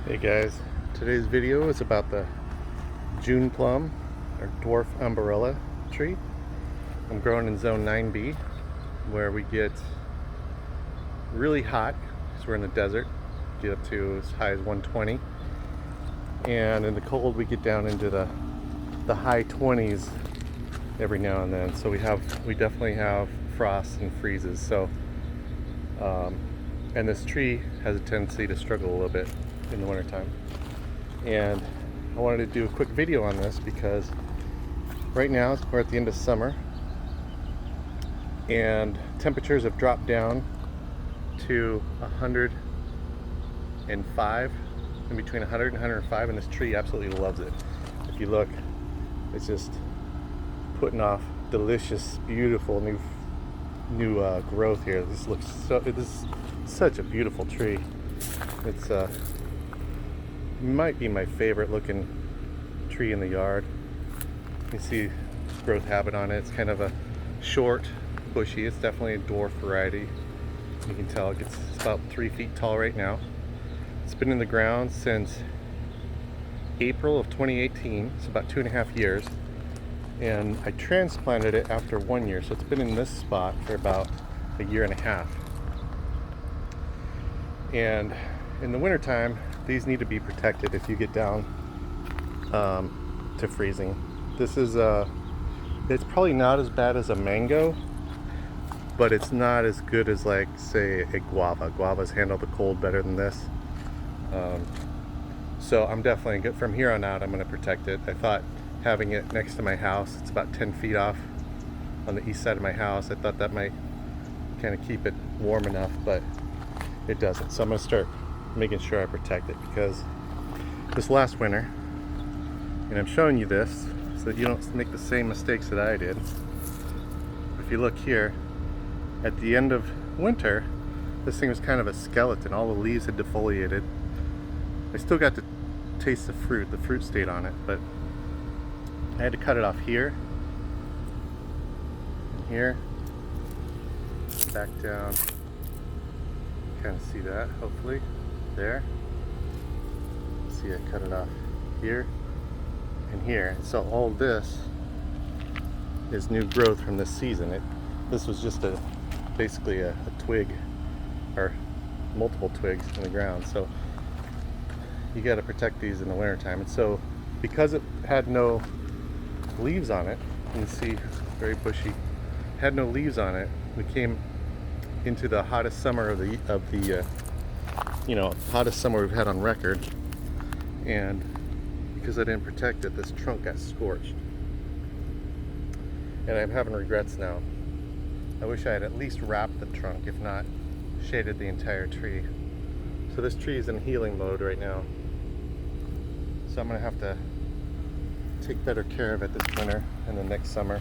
Hey guys, today's video is about the June Plum or Dwarf Ambarella tree. I'm growing in zone 9B where we get really hot because we're in the desert, get up to as high as 120, and in the cold we get down into the high 20s every now and then. So we definitely have frosts and freezes. So and this tree has a tendency to struggle a little bit in the wintertime. And I wanted to do a quick video on this because right now we're at the end of summer and temperatures have dropped down to 105, in between 100 and 105, and this tree absolutely loves it. If you look, it's just putting off delicious, beautiful new growth here. This is such a beautiful tree. It's might be my favorite looking tree in the yard. You see growth habit on it. It's kind of a short, bushy. It's definitely a dwarf variety. You can tell it's about 3 feet tall right now. It's been in the ground since April of 2018. It's about 2.5 years. And I transplanted it after 1 year. So it's been in this spot for about 1.5 years. And in the wintertime, these need to be protected if you get down to freezing. This is it's probably not as bad as a mango, but it's not as good as, like, say, a guava. Guavas handle the cold better than this. So I'm definitely good. From here on out, I'm going to protect it. I thought having it next to my house, it's about 10 feet off on the east side of my house, I thought that might kind of keep it warm enough, but it doesn't. So I'm going to start making sure I protect it, because this last winter, and I'm showing you this so that you don't make the same mistakes that I did. If you look here, at the end of winter, this thing was kind of a skeleton. All the leaves had defoliated. I still got to taste the fruit stayed on it, but I had to cut it off here and here, back down. Kind of see that, hopefully. There. See, I cut it off here and here. So all this is new growth from this season. This was just basically a twig, or multiple twigs in the ground. So you got to protect these in the wintertime. And so because it had no leaves on it, you can see very bushy, had no leaves on it, we came into the hottest summer of the hottest summer we've had on record, and because I didn't protect it, this trunk got scorched, and I'm having regrets now. I wish I had at least wrapped the trunk, if not shaded the entire tree. So this tree is in healing mode right now, so I'm gonna have to take better care of it this winter and then next summer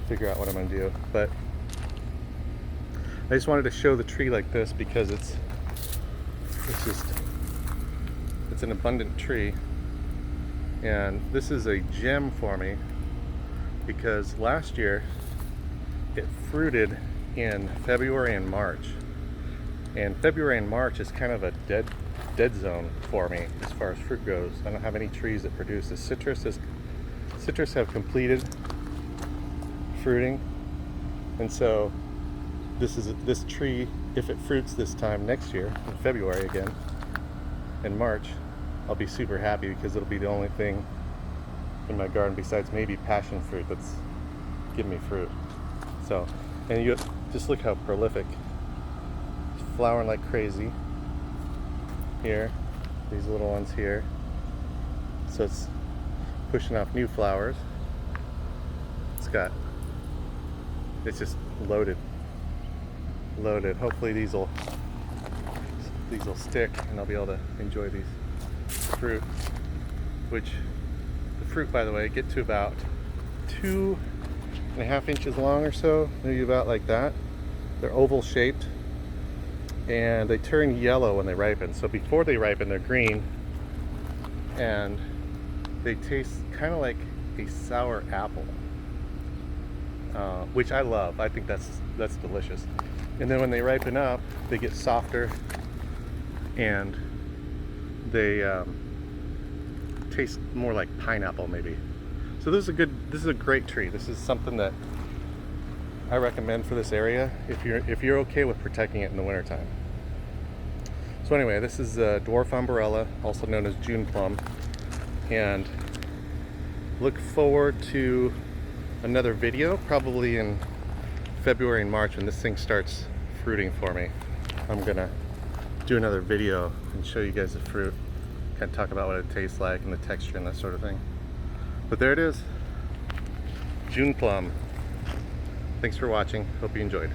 figure out what I'm gonna do. But I just wanted to show the tree like this because it's an abundant tree, and this is a gem for me because last year it fruited in February and March, and February and March is kind of a dead zone for me as far as fruit goes. I don't have any trees that produce this. Citrus have completed fruiting, and so this tree, if it fruits this time next year, in February again, in March, I'll be super happy because it'll be the only thing in my garden besides maybe passion fruit that's giving me fruit. So, and you just look how prolific. It's flowering like crazy. Here, these little ones here. So it's pushing off new flowers. It's just loaded. Hopefully these will stick and I'll be able to enjoy these fruit, which the fruit, by the way, get to about 2.5 inches long or so, maybe about like that. They're oval shaped and they turn yellow when they ripen. So before they ripen, they're green, and they taste kind of like a sour apple, which I love. I think that's delicious. And then when they ripen up, they get softer and they taste more like pineapple maybe. So this is a great tree. This is something that I recommend for this area if you're okay with protecting it in the wintertime. So anyway, this is Dwarf Ambarella, also known as June Plum, and look forward to another video probably in February and March when this thing starts fruiting for me. I'm gonna do another video and show you guys the fruit, kind of talk about what it tastes like and the texture and that sort of thing. But there it is, June Plum. Thanks for watching, hope you enjoyed.